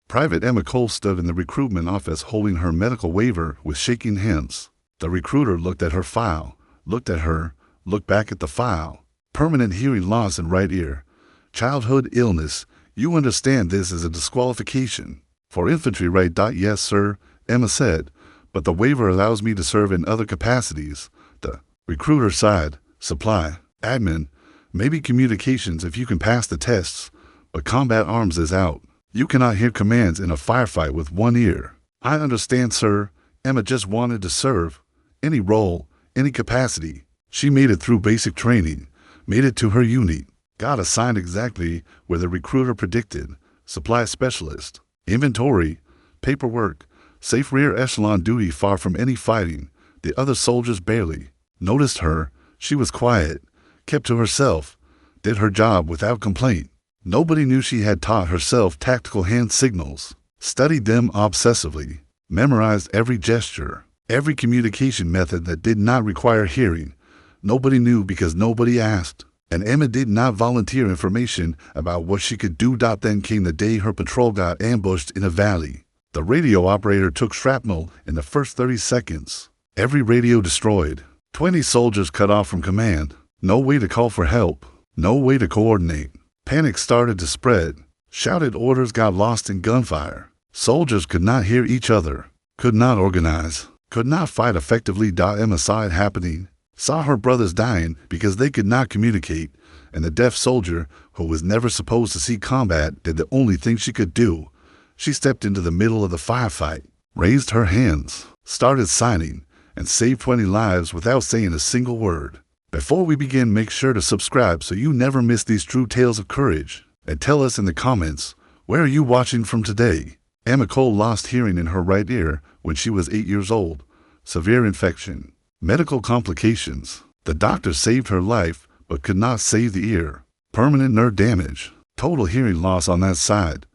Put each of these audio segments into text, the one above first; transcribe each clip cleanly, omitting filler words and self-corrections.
Private Emma Cole stood in the recruitment office holding her medical waiver with shaking hands. The recruiter looked at her file, looked at her, looked back at the file. Permanent hearing loss in right ear. Childhood illness. You understand this is a disqualification. For infantry, right? Yes, sir, Emma said, but the waiver allows me to serve in other capacities. The recruiter sighed. Supply, admin, maybe communications if you can pass the tests, but combat arms is out. You cannot hear commands in a firefight with one ear. I understand, sir. Emma just wanted to serve. Any role, any capacity. She made it through basic training, made it to her unit, got assigned exactly where the recruiter predicted. Supply specialist, inventory, paperwork, safe rear echelon duty far from any fighting. The other soldiers barely noticed her. She was quiet, kept to herself, did her job without complaint. Nobody knew she had taught herself tactical hand signals, studied them obsessively, memorized every gesture, every communication method that did not require hearing. Nobody knew because nobody asked, and Emma did not volunteer information about what she could do. Then came the day her patrol got ambushed in a valley. The radio operator took shrapnel in the first 30 seconds. Every radio destroyed. 20 soldiers cut off from command. No way to call for help. No way to coordinate. Panic started to spread. Shouted orders got lost in gunfire. Soldiers could not hear each other. Could not organize. Could not fight effectively. Emma saw it happening. Saw her brothers dying because they could not communicate. And the deaf soldier, who was never supposed to see combat, did the only thing she could do. She stepped into the middle of the firefight, raised her hands, started signing, and saved 20 lives without saying a single word. Before we begin, make sure to subscribe so you never miss these true tales of courage. And tell us in the comments, where are you watching from today? Emma Cole lost hearing in her right ear when she was 8 years old. Severe infection. Medical complications. The doctor saved her life, but could not save the ear. Permanent nerve damage. Total hearing loss on that side.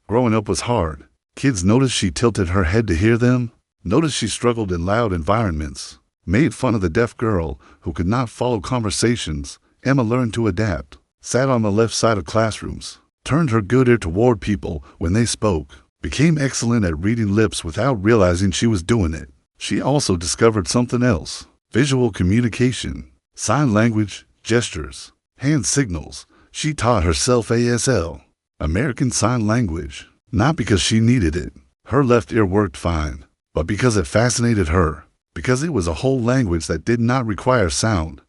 Growing up was hard. Kids noticed she tilted her head to hear them. Noticed she struggled in loud environments. Made fun of the deaf girl who could not follow conversations. Emma learned to adapt. Sat on the left side of classrooms. Turned her good ear toward people when they spoke. Became excellent at reading lips without realizing she was doing it. She also discovered something else. Visual communication. Sign language, gestures, hand signals. She taught herself ASL. American Sign Language. Not because she needed it. Her left ear worked fine. But because it fascinated her. Because it was a whole language that did not require sound.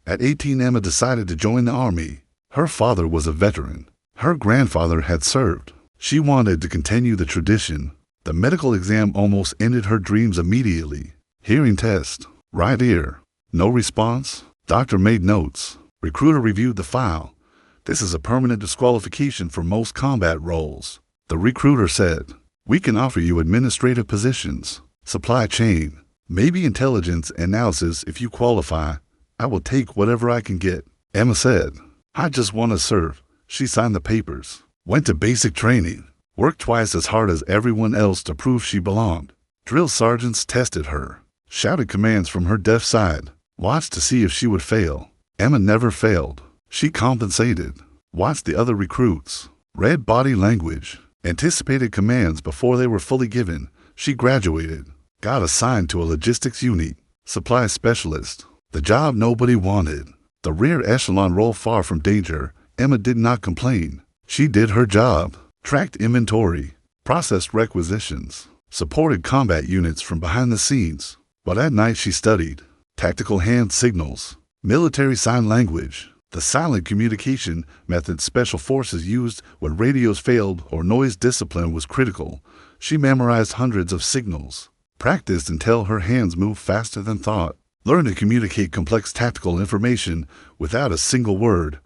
At 18, Emma decided to join the army. Her father was a veteran. Her grandfather had served. She wanted to continue the tradition. The medical exam almost ended her dreams immediately. Hearing test. Right ear. No response. Doctor made notes. Recruiter reviewed the file. This is a permanent disqualification for most combat roles. The recruiter said, we can offer you administrative positions, supply chain, maybe intelligence analysis if you qualify. I will take whatever I can get. Emma said, I just want to serve. She signed the papers, went to basic training, worked twice as hard as everyone else to prove she belonged. Drill sergeants tested her, shouted commands from her deaf side, watched to see if she would fail. Emma never failed. She compensated, watched the other recruits, read body language, anticipated commands before they were fully given. She graduated, got assigned to a logistics unit, supply specialist, the job nobody wanted. The rear echelon role far from danger. Emma did not complain. She did her job, tracked inventory, processed requisitions, supported combat units from behind the scenes. But at night she studied tactical hand signals, military sign language, the silent communication method special forces used when radios failed or noise discipline was critical. She memorized hundreds of signals, practiced until her hands moved faster than thought, learned to communicate complex tactical information without a single word.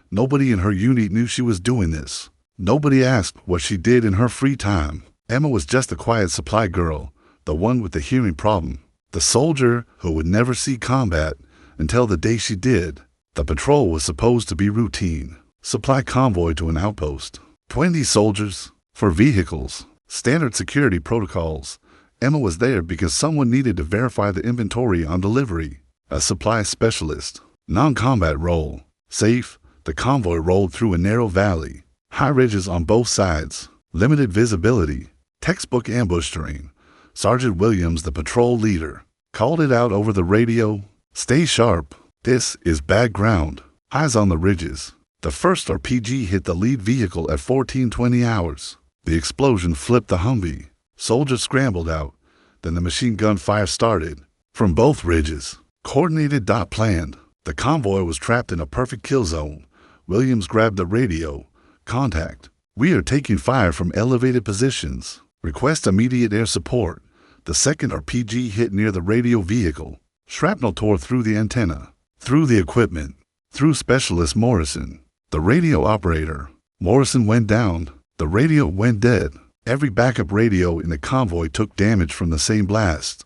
Nobody in her unit knew she was doing this. Nobody asked what she did in her free time. Emma was just the quiet supply girl, the one with the hearing problem, the soldier who would never see combat until the day she did. The patrol was supposed to be routine. Supply convoy to an outpost. 20 soldiers. For vehicles. Standard security protocols. Emma was there because someone needed to verify the inventory on delivery. A supply specialist. Non-combat role. Safe. The convoy rolled through a narrow valley. High ridges on both sides. Limited visibility. Textbook ambush terrain. Sergeant Williams, the patrol leader, called it out over the radio. Stay sharp. This is bad ground. Eyes on the ridges. The first RPG hit the lead vehicle at 14:20 hours. The explosion flipped the Humvee. Soldiers scrambled out. Then the machine gun fire started. From both ridges. Coordinated dot planned. The convoy was trapped in a perfect kill zone. Williams grabbed the radio. Contact. We are taking fire from elevated positions. Request immediate air support. The second RPG hit near the radio vehicle. Shrapnel tore through the antenna, through the equipment, through Specialist Morrison. The radio operator. Morrison went down. The radio went dead. Every backup radio in the convoy took damage from the same blast.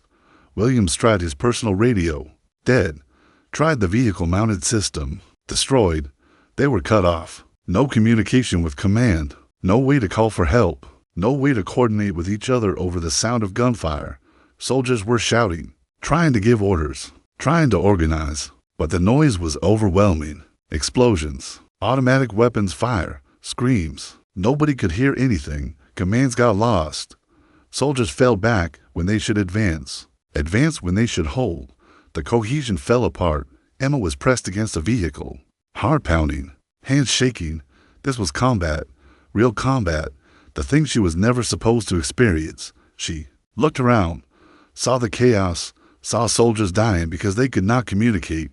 Williams tried his personal radio. Dead. Tried the vehicle-mounted system. Destroyed. They were cut off. No communication with command. No way to call for help. No way to coordinate with each other over the sound of gunfire. Soldiers were shouting, trying to give orders, trying to organize. But the noise was overwhelming. Explosions. Automatic weapons fire. Screams. Nobody could hear anything. Commands got lost. Soldiers fell back when they should advance. Advance when they should hold. The cohesion fell apart. Emma was pressed against a vehicle. Heart pounding. Hands shaking. This was combat. Real combat. The thing she was never supposed to experience. She looked around. Saw the chaos. Saw soldiers dying because they could not communicate.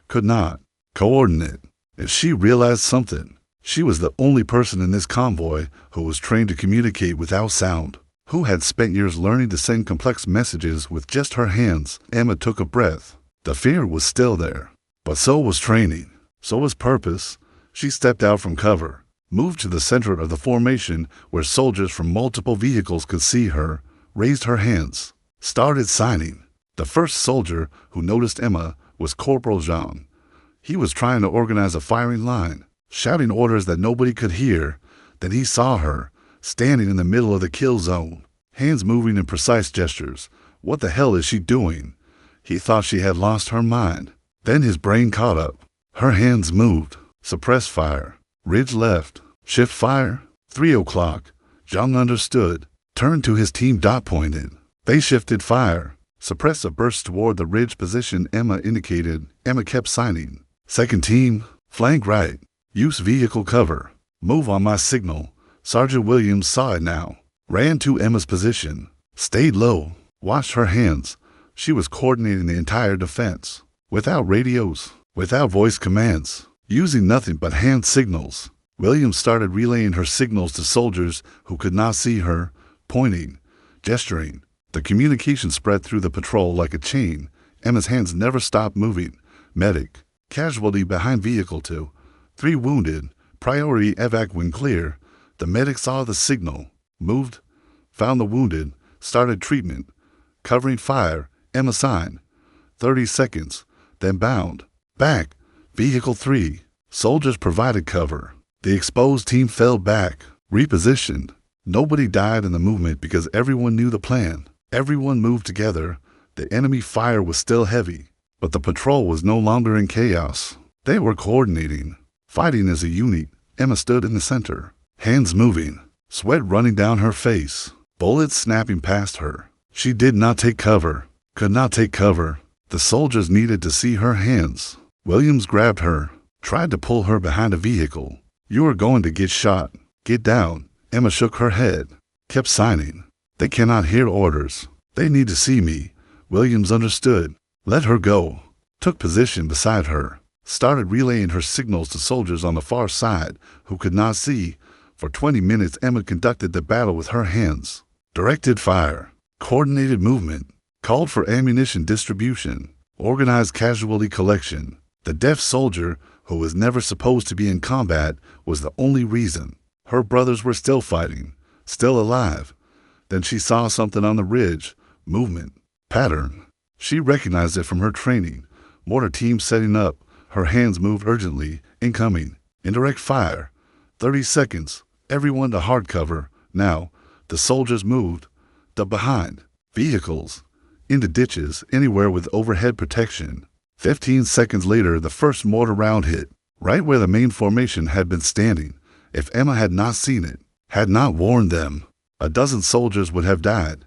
Could not coordinate. If she realized something, she was the only person in this convoy who was trained to communicate without sound, who had spent years learning to send complex messages with just her hands. Emma took a breath. The fear was still there, but so was training. So was purpose. She stepped out from cover, moved to the center of the formation where soldiers from multiple vehicles could see her, raised her hands, started signing. The first soldier who noticed Emma was Corporal Jean. He was trying to organize a firing line, shouting orders that nobody could hear. Then he saw her, standing in the middle of the kill zone, hands moving in precise gestures. What the hell is she doing? He thought she had lost her mind. Then his brain caught up. Her hands moved. Suppress fire. Ridge left. Shift fire. 3 o'clock. Jean understood. Turned to his team. Pointed. They shifted fire. Suppress a burst toward the ridge position Emma indicated. Emma kept signing. Second team. Flank right. Use vehicle cover. Move on my signal. Sergeant Williams saw it now. Ran to Emma's position. Stayed low. Watched her hands. She was coordinating the entire defense. Without radios. Without voice commands. Using nothing but hand signals. Williams started relaying her signals to soldiers who could not see her, pointing, gesturing. The communication spread through the patrol like a chain. Emma's hands never stopped moving. Medic. Casualty behind vehicle 2. 3 wounded. Priority evac when clear. The medic saw the signal. Moved. Found the wounded. Started treatment. Covering fire. Emma signed. 30 seconds. Then bound. Back. Vehicle 3. Soldiers provided cover. The exposed team fell back. Repositioned. Nobody died in the movement because everyone knew the plan. Everyone moved together. The enemy fire was still heavy. But the patrol was no longer in chaos. They were coordinating. Fighting as a unit. Emma stood in the center. Hands moving. Sweat running down her face. Bullets snapping past her. She did not take cover. Could not take cover. The soldiers needed to see her hands. Williams grabbed her. Tried to pull her behind a vehicle. You are going to get shot. Get down. Emma shook her head. Kept signing. They cannot hear orders. They need to see me. Williams understood. Let her go. Took position beside her. Started relaying her signals to soldiers on the far side who could not see. For 20 minutes Emma conducted the battle with her hands. Directed fire. Coordinated movement. Called for ammunition distribution. Organized casualty collection. The deaf soldier, who was never supposed to be in combat, was the only reason. Her brothers were still fighting. Still alive. Then she saw something on the ridge. Movement. Pattern. She recognized it from her training. Mortar team setting up. Her hands moved urgently. Incoming. Indirect fire. 30 seconds. Everyone to hard cover. Now, the soldiers moved. The behind. Vehicles. Into ditches. Anywhere with overhead protection. 15 seconds later, the first mortar round hit. Right where the main formation had been standing. If Emma had not seen it, had not warned them, a dozen soldiers would have died.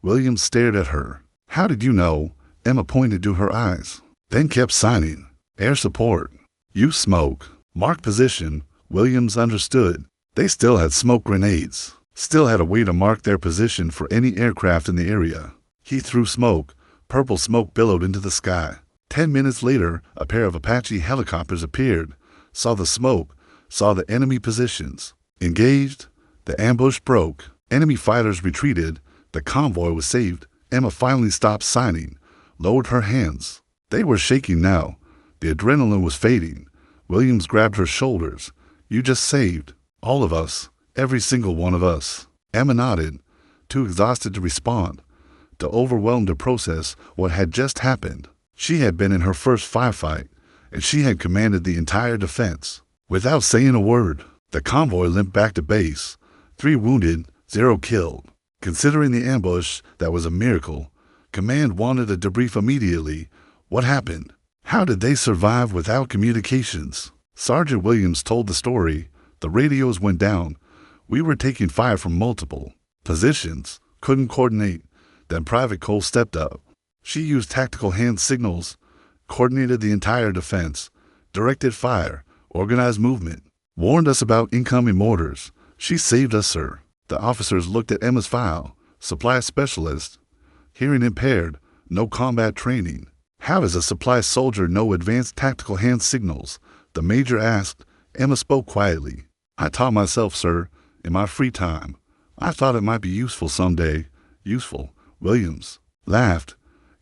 Williams stared at her. How did you know? Emma pointed to her eyes, then kept signing. Air support. Use smoke. Mark position. Williams understood. They still had smoke grenades. Still had a way to mark their position for any aircraft in the area. He threw smoke. Purple smoke billowed into the sky. 10 minutes later, a pair of Apache helicopters appeared. Saw the smoke. Saw the enemy positions. Engaged. The ambush broke. Enemy fighters retreated. The convoy was saved. Emma finally stopped signing. Lowered her hands. They were shaking now. The adrenaline was fading. Williams grabbed her shoulders. You just saved. All of us. Every single one of us. Emma nodded, too exhausted to respond, too overwhelmed to process what had just happened. She had been in her first firefight, and she had commanded the entire defense. Without saying a word, the convoy limped back to base. 3 wounded, 0 killed. Considering the ambush, that was a miracle. Command wanted a debrief immediately. What happened? How did they survive without communications? Sergeant Williams told the story. The radios went down. We were taking fire from multiple positions, couldn't coordinate. Then Private Cole stepped up. She used tactical hand signals, coordinated the entire defense, directed fire, organized movement, warned us about incoming mortars. She saved us, sir. The officers looked at Emma's file. Supply specialist, hearing impaired, no combat training. How does a supply soldier know advanced tactical hand signals? The major asked. Emma spoke quietly. I taught myself, sir, in my free time. I thought it might be useful someday. Useful. Williams laughed.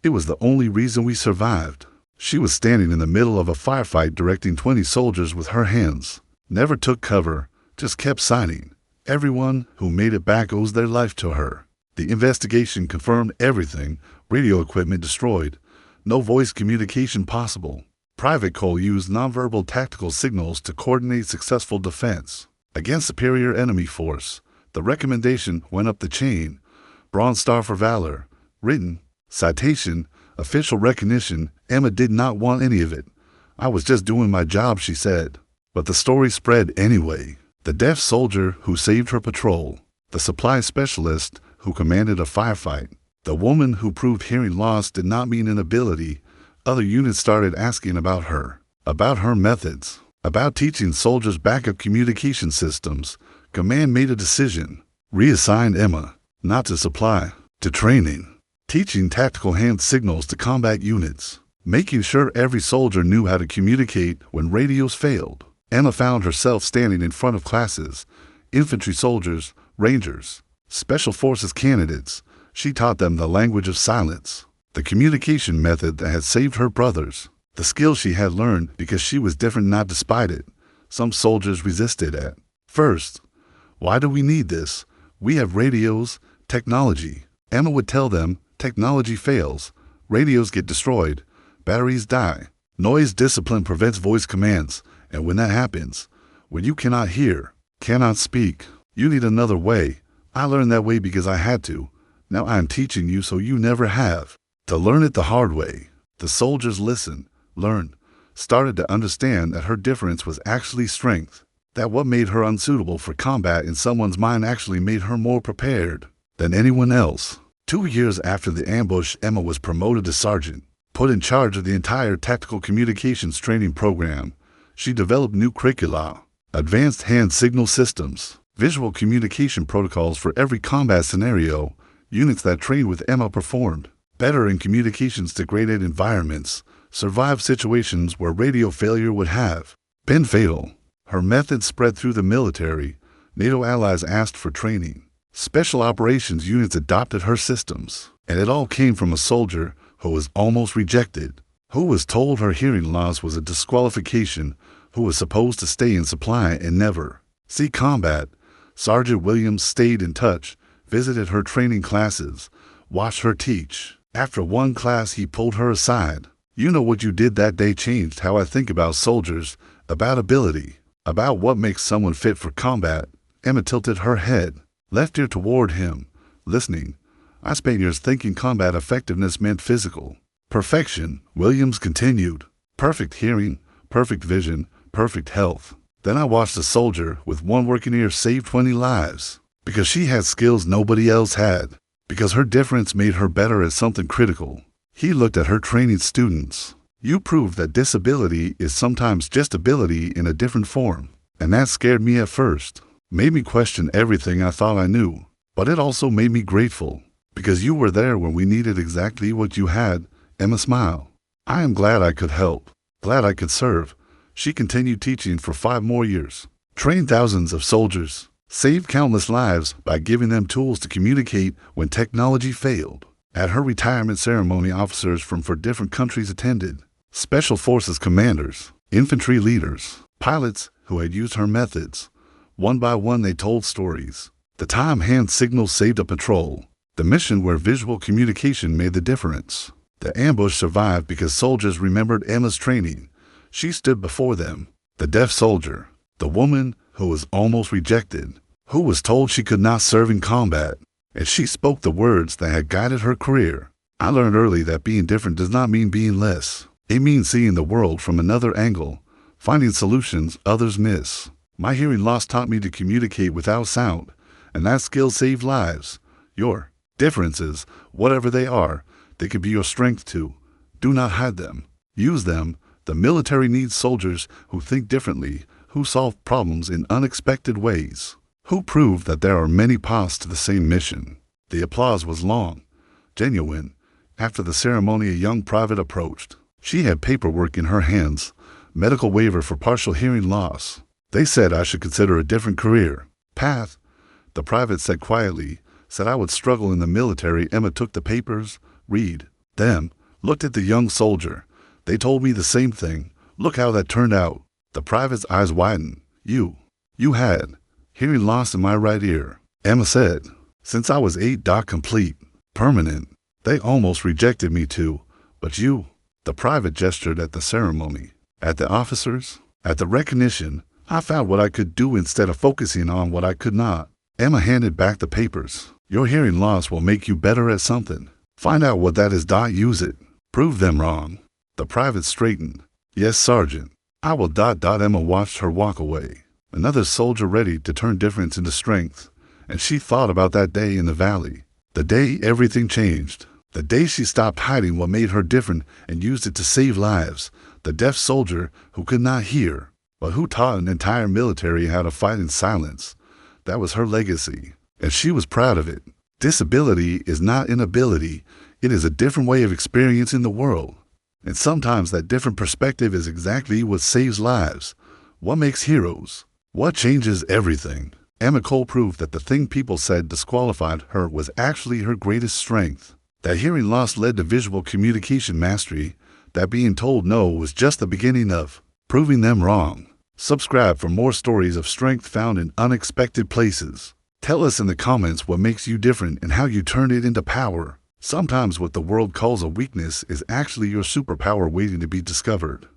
It was the only reason we survived. She was standing in the middle of a firefight directing 20 soldiers with her hands. Never took cover, just kept signing. Everyone who made it back owes their life to her. The investigation confirmed everything. Radio equipment destroyed. No voice communication possible. Private Cole used nonverbal tactical signals to coordinate successful defense against superior enemy force. The recommendation went up the chain. Bronze Star for Valor. Written. Citation. Official recognition. Emma did not want any of it. I was just doing my job, she said. But the story spread anyway. The deaf soldier who saved her patrol. The supply specialist who commanded a firefight. The woman who proved hearing loss did not mean inability. Other units started asking about her methods, about teaching soldiers backup communication systems. Command made a decision. Reassigned Emma, not to supply, to training. Teaching tactical hand signals to combat units. Making sure every soldier knew how to communicate when radios failed. Emma found herself standing in front of classes. Infantry soldiers, rangers, special forces candidates. She taught them the language of silence, the communication method that had saved her brothers, the skill she had learned because she was different, not despite it. Some soldiers resisted at first. Why do we need this? We have radios, technology. Emma would tell them, technology fails, radios get destroyed, batteries die. Noise discipline prevents voice commands, and when that happens, when you cannot hear, cannot speak, you need another way. I learned that way because I had to. Now I am teaching you so you never have to learn it the hard way. The soldiers listened, learned, started to understand that her difference was actually strength, that what made her unsuitable for combat in someone's mind actually made her more prepared than anyone else. 2 years after the ambush, Emma was promoted to sergeant, put in charge of the entire tactical communications training program. She developed new curricula, advanced hand signal systems, visual communication protocols for every combat scenario. Units that trained with Emma performed better in communications degraded environments, survived situations where radio failure would have been fatal. Her methods spread through the military. NATO allies asked for training. Special operations units adopted her systems. And it all came from a soldier who was almost rejected, who was told her hearing loss was a disqualification, who was supposed to stay in supply and never see combat. Sergeant Williams stayed in touch, visited her training classes, watched her teach. After one class, he pulled her aside. You know what you did that day changed how I think about soldiers, about ability, about what makes someone fit for combat. Emma tilted her head, left ear toward him, listening. I spent years thinking combat effectiveness meant physical perfection. Williams continued. Perfect hearing, perfect vision, perfect health. Then I watched a soldier with one working ear save 20 lives. Because she had skills nobody else had. Because her difference made her better at something critical. He looked at her training students. You proved that disability is sometimes just ability in a different form. And that scared me at first. Made me question everything I thought I knew. But it also made me grateful. Because you were there when we needed exactly what you had. Emma smiled. I am glad I could help. Glad I could serve. She continued teaching for 5 more years. Trained thousands of soldiers. Saved countless lives by giving them tools to communicate when technology failed. At her retirement ceremony, officers from 4 different countries attended. Special Forces commanders, infantry leaders, pilots who had used her methods. One by one they told stories. The time hand signals saved a patrol. The mission where visual communication made the difference. The ambush survived because soldiers remembered Emma's training. She stood before them, the deaf soldier, the woman who was almost rejected, who was told she could not serve in combat, and she spoke the words that had guided her career. I learned early that being different does not mean being less. It means seeing the world from another angle, finding solutions others miss. My hearing loss taught me to communicate without sound, and that skill saved lives. Your differences, whatever they are, they could be your strength too. Do not hide them. Use them. The military needs soldiers who think differently, who solve problems in unexpected ways, who prove that there are many paths to the same mission. The applause was long, genuine. After the ceremony, a young private approached. She had paperwork in her hands, medical waiver for partial hearing loss. They said I should consider a different career path. The private said quietly, said I would struggle in the military. Emma took the papers, read them, looked at the young soldier. They told me the same thing. Look how that turned out. The private's eyes widened. You had hearing loss in my right ear. Emma said, since I was 8. Complete, permanent. They almost rejected me too. But you. The private gestured at the ceremony, at the officers, at the recognition. I found what I could do instead of focusing on what I could not. Emma handed back the papers. Your hearing loss will make you better at something. Find out what that is. Use it. Prove them wrong. The private straightened. Yes, Sergeant. I will. Emma watched her walk away. Another soldier ready to turn difference into strength. And she thought about that day in the valley. The day everything changed. The day she stopped hiding what made her different and used it to save lives. The deaf soldier who could not hear, but who taught an entire military how to fight in silence. That was her legacy, and she was proud of it. Disability is not inability. It is a different way of experiencing the world. And sometimes that different perspective is exactly what saves lives. What makes heroes? What changes everything? Emma Cole proved that the thing people said disqualified her was actually her greatest strength. That hearing loss led to visual communication mastery. That being told no was just the beginning of proving them wrong. Subscribe for more stories of strength found in unexpected places. Tell us in the comments what makes you different and how you turn it into power. Sometimes what the world calls a weakness is actually your superpower waiting to be discovered.